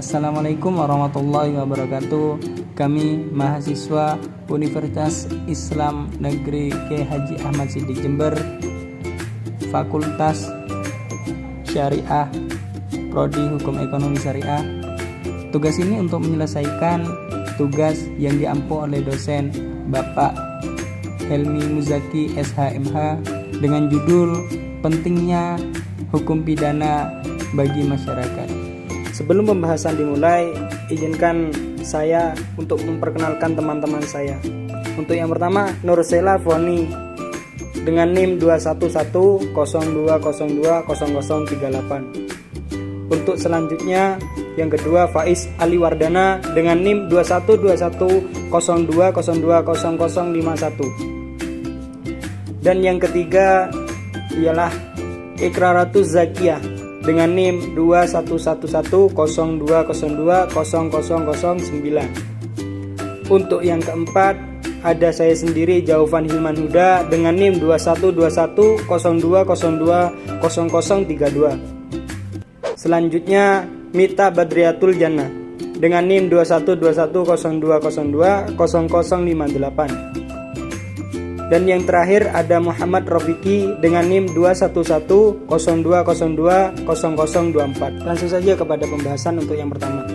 Assalamualaikum warahmatullahi wabarakatuh. Kami mahasiswa Universitas Islam Negeri Kiai Haji Ahmad Siddiq Jember, Fakultas Syariah, Prodi Hukum Ekonomi Syariah. Tugas ini untuk menyelesaikan tugas yang diampu oleh dosen Bapak Helmi Muzaki SHMH dengan judul Pentingnya Hukum Pidana bagi Masyarakat. Sebelum pembahasan dimulai, izinkan saya untuk memperkenalkan teman-teman saya. Untuk yang pertama, Nursela Foni dengan NIM 21102020038. Untuk selanjutnya, yang kedua, Faiz Ali Wardana dengan NIM 21210202051. Dan yang ketiga ialah Ikraratuz Zakiyah dengan NIM 2111020200009. Untuk yang keempat, ada saya sendiri, Jaufan Hilman Huda dengan NIM 2121020200032. Selanjutnya, Mita Badriatul Jannah dengan NIM 2121020020058. Dan yang terakhir ada Muhammad Rofiki dengan NIM 21102020024. Langsung saja kepada pembahasan untuk yang pertama.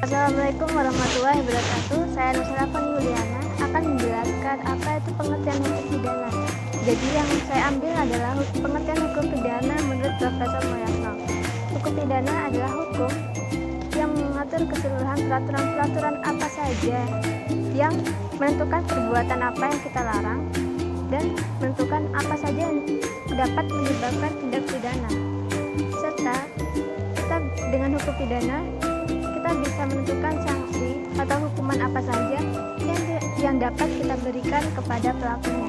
Assalamualaikum warahmatullahi wabarakatuh. Saya Nursela Foni Yuliana akan menjelaskan apa itu pengertian hukum pidana. Jadi yang saya ambil adalah pengertian hukum pidana menurut Profesor Moyasno. Hukum pidana adalah hukum yang mengatur keseluruhan peraturan-peraturan apa saja yang menentukan perbuatan apa yang kita larang dan menentukan apa saja yang dapat menyebabkan tindak pidana. Serta kita dengan hukum pidana kita bisa menentukan sanksi atau hukuman apa saja yang dapat kita berikan kepada pelakunya.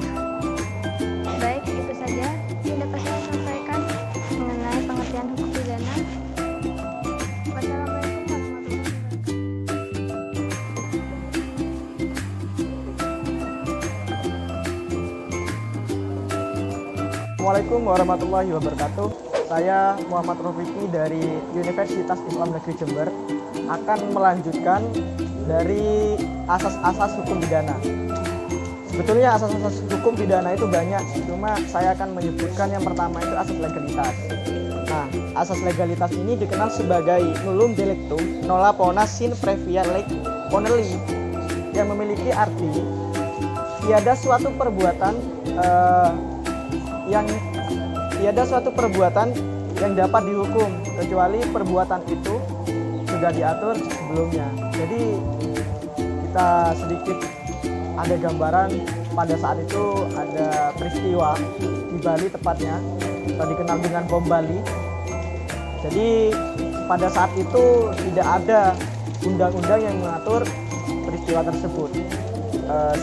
Baik, itu saja yang dapat saya sampaikan mengenai pengertian hukum pidana. Assalamualaikum warahmatullahi wabarakatuh. Saya Muhammad Rofiki dari Universitas Islam Negeri Jember akan melanjutkan dari asas-asas hukum pidana. Sebetulnya asas-asas hukum pidana itu banyak, cuma saya akan menyebutkan yang pertama itu asas legalitas. Nah, asas legalitas ini dikenal sebagai nullum delictum nolla pona sine previa lege oneli, yang memiliki arti tiada suatu perbuatan yang dapat dihukum kecuali perbuatan itu sudah diatur sebelumnya. Jadi kita sedikit ada gambaran, pada saat itu ada peristiwa di Bali tepatnya, atau dikenal dengan bom Bali. Jadi pada saat itu tidak ada undang-undang yang mengatur peristiwa tersebut,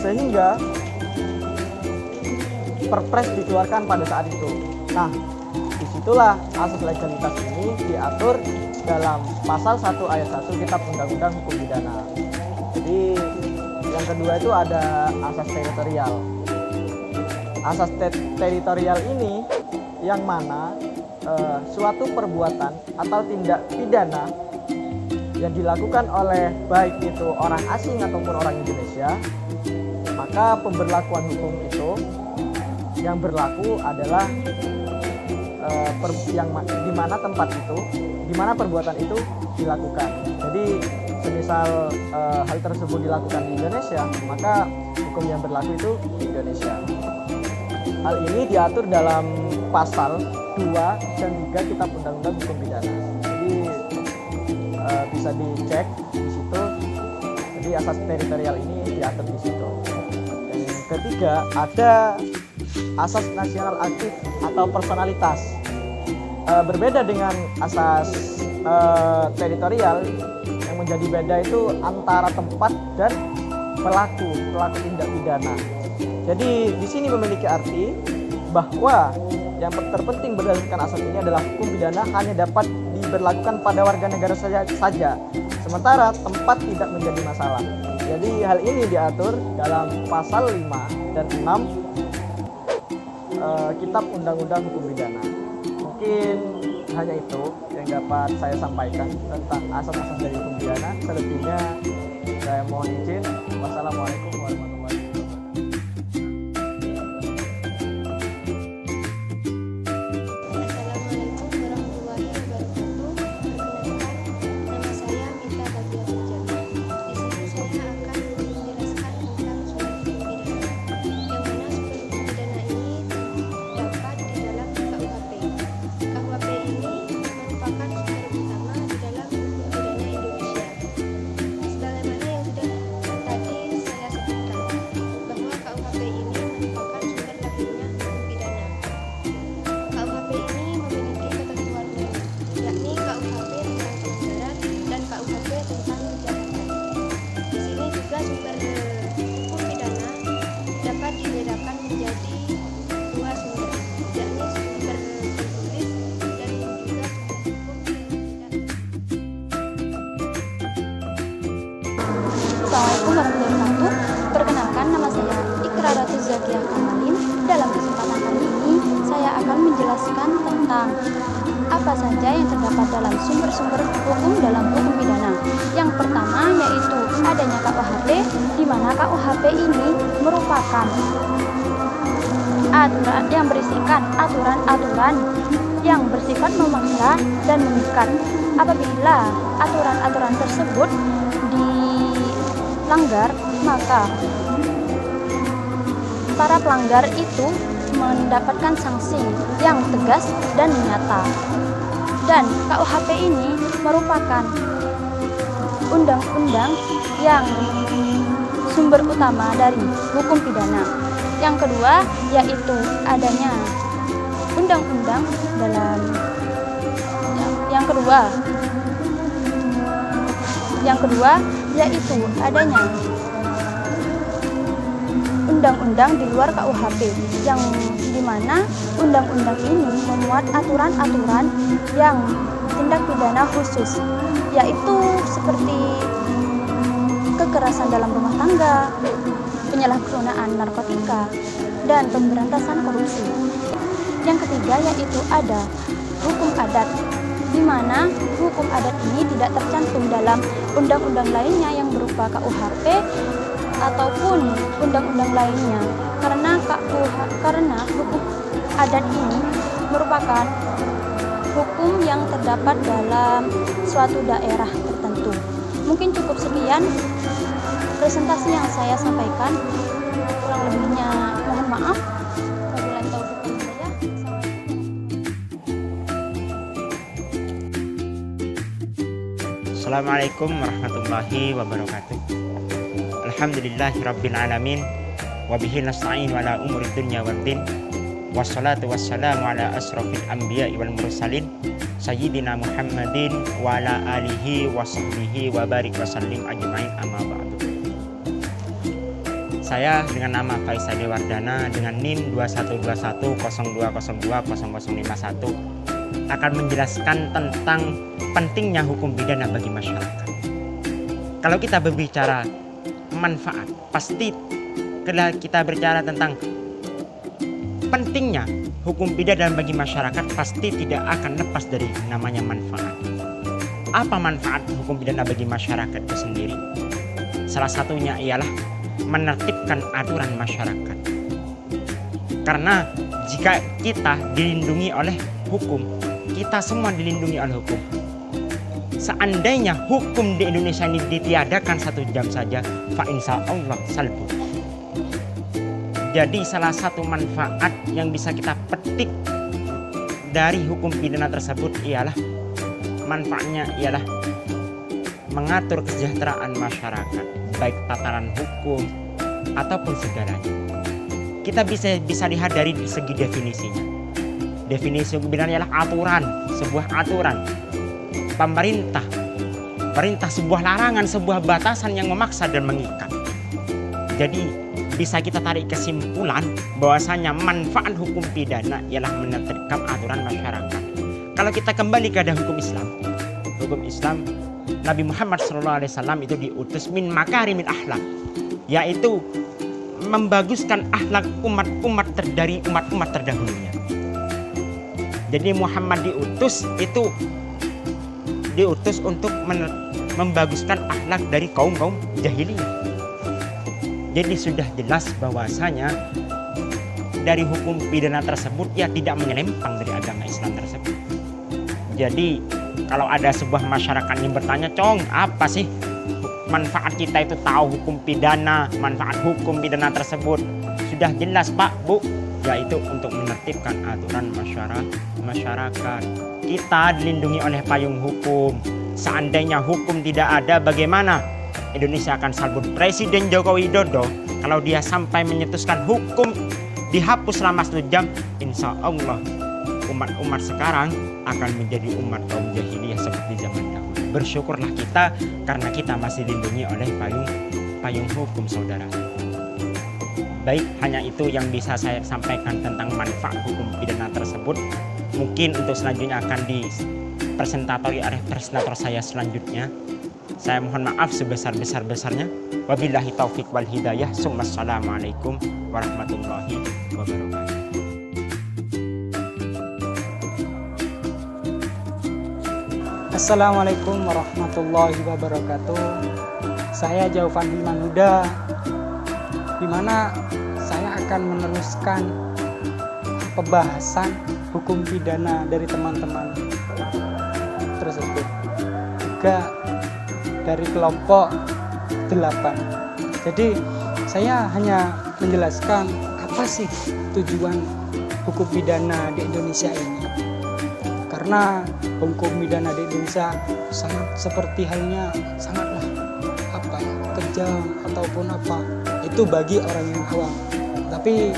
sehingga Perpres dikeluarkan pada saat itu. Nah, disitulah asas legalitas ini diatur dalam pasal 1 ayat 1 Kitab Undang-Undang Hukum Pidana. Jadi yang kedua itu ada asas teritorial. Asas teritorial ini yang mana suatu perbuatan atau tindak pidana yang dilakukan oleh baik itu orang asing ataupun orang Indonesia, maka pemberlakuan hukum itu yang berlaku adalah di mana tempat itu, di mana perbuatan itu dilakukan. Jadi semisal hal tersebut dilakukan di Indonesia, maka hukum yang berlaku itu di Indonesia. Hal ini diatur dalam pasal 2 dan 3 Kitab Undang-Undang Hukum Pidana. Jadi bisa dicek di situ. Jadi asas teritorial ini diatur di situ. Dan yang ketiga ada asas nasional aktif atau personalitas. Berbeda dengan asas teritorial, yang menjadi beda itu antara tempat dan pelaku tindak pidana. Jadi di sini memiliki arti bahwa yang terpenting berdasarkan asas ini adalah hukum pidana hanya dapat diberlakukan pada warga negara saja, sementara tempat tidak menjadi masalah. Jadi hal ini diatur dalam pasal 5 dan 6 Kitab Undang-Undang Hukum Pidana. Mungkin hanya itu yang dapat saya sampaikan tentang asas-asas dari hukum pidana. Selebihnya saya mohon izin. Wassalamualaikum warahmatullahi wabarakatuh. Assalamualaikum warahmatullahi wabarakatuh. Perkenalkan, nama saya Mita Badia Pujana. Di sini saya akan menjelaskan tentang sumber hukum pidana, yang mana sumber hukum pidana ini terdapat di dalam KUHP. KUHP ini merupakan sumber utama di dalam hukum pidana Indonesia. Sebagaimana yang sudah tadi saya sebutkan, bahwa KUHP ini merupakan sumber lahirnya hukum pidana. KUHP ini memiliki ketentuannya, yakni KUHP tentang pelanggaran dan KUHP tentang kejahatan. Di sini juga sumber hukum pidana dapat dibedakan menjadi dua sumber, yakni sumber tertulis dan juga sumber hukum yang tidak. Assalamualaikum warahmatullahi wabarakatuh. Perkenalkan, nama saya Ikraratu Zakiah Kamalin. Dalam kesempatan kali ini saya akan menjelaskan tentang apa saja yang terdapat dalam sumber-sumber hukum dalam hukum pidana. Yang pertama yaitu adanya KUHP, di mana KUHP ini merupakan aturan yang berisikan aturan-aturan yang bersifat memaksa dan mengikat. Apabila aturan-aturan tersebut dilanggar, maka para pelanggar itu mendapatkan sanksi yang tegas dan nyata. Dan KUHP ini merupakan undang-undang yang sumber utama dari hukum pidana. Yang kedua yaitu adanya undang-undang dalam yang kedua yaitu adanya undang-undang di luar KUHP, yang dimana undang-undang ini memuat aturan-aturan yang tindak pidana khusus, yaitu seperti kekerasan dalam rumah tangga, penyalahgunaan narkotika, dan pemberantasan korupsi. Yang ketiga yaitu ada hukum adat, di mana hukum adat ini tidak tercantum dalam undang-undang lainnya yang berupa KUHP ataupun undang-undang lainnya, karena hukum adat ini merupakan hukum yang terdapat dalam suatu daerah tertentu. Mungkin cukup sekian presentasi yang saya sampaikan, kurang lebihnya mohon maaf. Wabillahi taufiq wal hidayah. Assalamualaikum warahmatullahi wabarakatuh. Alhamdulillahirabbil alamin wa bihi nasta'in wala umuri dunya waddin. Wassalatu wassalamu ala asrofil anbiya'i wal mursalin sayyidina Muhammadin wa ala alihi wa sahbihi wa barik wa sallim ajma'in, amma ba'du. Saya dengan nama Faisal Dewardana dengan NIM 212102020051 akan menjelaskan tentang pentingnya hukum pidana bagi masyarakat. Kalau kita berbicara manfaat, pasti kita berbicara tentang pentingnya hukum pidana bagi masyarakat, pasti tidak akan lepas dari namanya manfaat. Apa manfaat hukum pidana bagi masyarakat itu sendiri? Salah satunya ialah menertibkan aturan masyarakat. Karena jika kita dilindungi oleh hukum, kita semua dilindungi oleh hukum. Seandainya hukum di Indonesia ini ditiadakan 1 jam saja, fa insya Allah salbu. Jadi salah satu manfaat yang bisa kita petik dari hukum pidana tersebut ialah manfaatnya ialah mengatur kesejahteraan masyarakat, baik tataran hukum ataupun segalanya. Kita bisa lihat dari segi definisinya. Definisi hukum pidana ialah aturan, sebuah aturan pemerintah, sebuah larangan, sebuah batasan yang memaksa dan mengikat. Jadi bisa kita tarik kesimpulan bahwasanya manfaat hukum pidana ialah menertibkan aturan masyarakat. Kalau kita kembali kepada hukum Islam, Nabi Muhammad SAW itu diutus min makarimil akhlak, yaitu membaguskan akhlak umat-umat dari umat-umat terdahulunya. Jadi Muhammad diutus itu diutus untuk membaguskan akhlak dari kaum jahiliyah. Jadi sudah jelas bahwasanya dari hukum pidana tersebut ya tidak menyelempang dari agama Islam tersebut. Jadi kalau ada sebuah masyarakat yang bertanya, Cong, apa sih manfaat kita itu tahu hukum pidana, manfaat hukum pidana tersebut? Sudah jelas Pak, Bu, yaitu untuk menertibkan aturan masyarakat. Kita dilindungi oleh payung hukum. Seandainya hukum tidak ada, bagaimana Indonesia akan salbut? Presiden Joko Widodo kalau dia sampai menyetuskan hukum dihapus selama 1 jam, insya Allah umat sekarang akan menjadi umat kaum jahiliyah seperti zaman dahulu. Bersyukurlah kita karena kita masih dilindungi oleh payung hukum, saudara. Baik, hanya itu yang bisa saya sampaikan tentang manfaat hukum pidana tersebut. Mungkin untuk selanjutnya akan dipresentatori oleh presentator saya selanjutnya. Saya mohon maaf sebesar-besarnya. Wabillahi taufik wal hidayah. Assalamualaikum warahmatullahi wabarakatuh. Assalamualaikum warahmatullahi wabarakatuh. Saya Jaufan Hilman Huda, di mana saya akan meneruskan pembahasan hukum pidana dari teman-teman tersebut, juga dari kelompok 8. Jadi saya hanya menjelaskan apa sih tujuan hukum pidana di Indonesia ini. Karena hukum pidana di Indonesia sangat seperti halnya sangatlah kejam ataupun apa, itu bagi orang yang awam. Tapi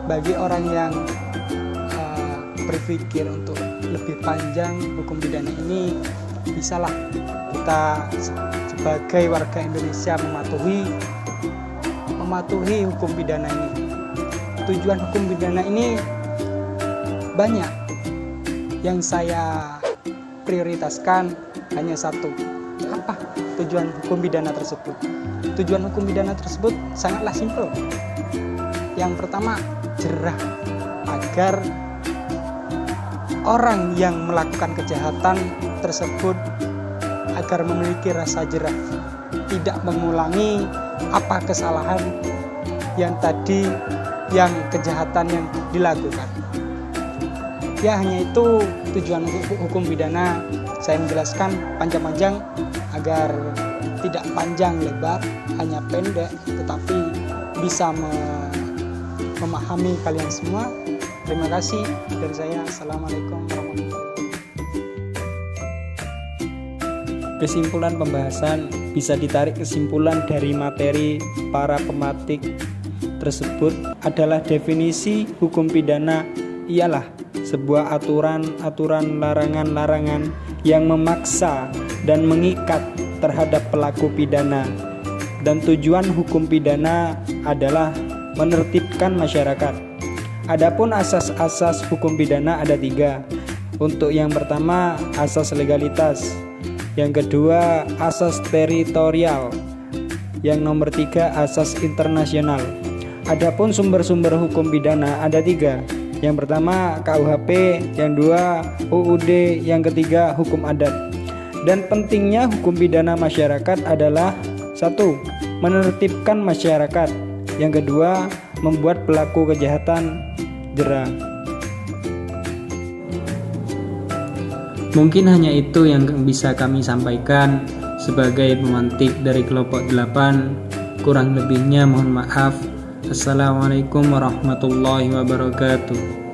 bagi orang yang berpikir untuk lebih panjang hukum pidana ini, bisalah kita sebagai warga Indonesia mematuhi hukum pidana ini. Tujuan hukum pidana ini banyak. Yang saya prioritaskan hanya satu. Apa tujuan hukum pidana tersebut? Tujuan hukum pidana tersebut sangatlah simpel. Yang pertama, jerah, agar orang yang melakukan kejahatan tersebut agar memiliki rasa jerah, tidak mengulangi apa kesalahan yang kejahatan yang dilakukan. Ya, hanya itu tujuan hukum pidana. Saya menjelaskan panjang-panjang agar tidak panjang lebar, hanya pendek, tetapi bisa memahami kalian semua. Terima kasih dari saya. Assalamualaikum warahmatullahi wabarakatuh. Kesimpulan pembahasan bisa ditarik kesimpulan dari materi para pematik tersebut adalah definisi hukum pidana ialah sebuah aturan larangan-larangan yang memaksa dan mengikat terhadap pelaku pidana, dan tujuan hukum pidana adalah menertibkan masyarakat. Adapun asas-asas hukum pidana ada 3. Untuk yang pertama, asas legalitas. Yang kedua, asas teritorial. Yang nomor 3, asas internasional. Adapun sumber-sumber hukum pidana ada 3. Yang pertama KUHP, yang 2 UUD, yang ketiga hukum adat. Dan pentingnya hukum pidana masyarakat adalah 1. Menertibkan masyarakat. Yang kedua, membuat pelaku kejahatan jera. Mungkin hanya itu yang bisa kami sampaikan sebagai pemantik dari kelompok 8. Kurang lebihnya mohon maaf. Assalamualaikum warahmatullahi wabarakatuh.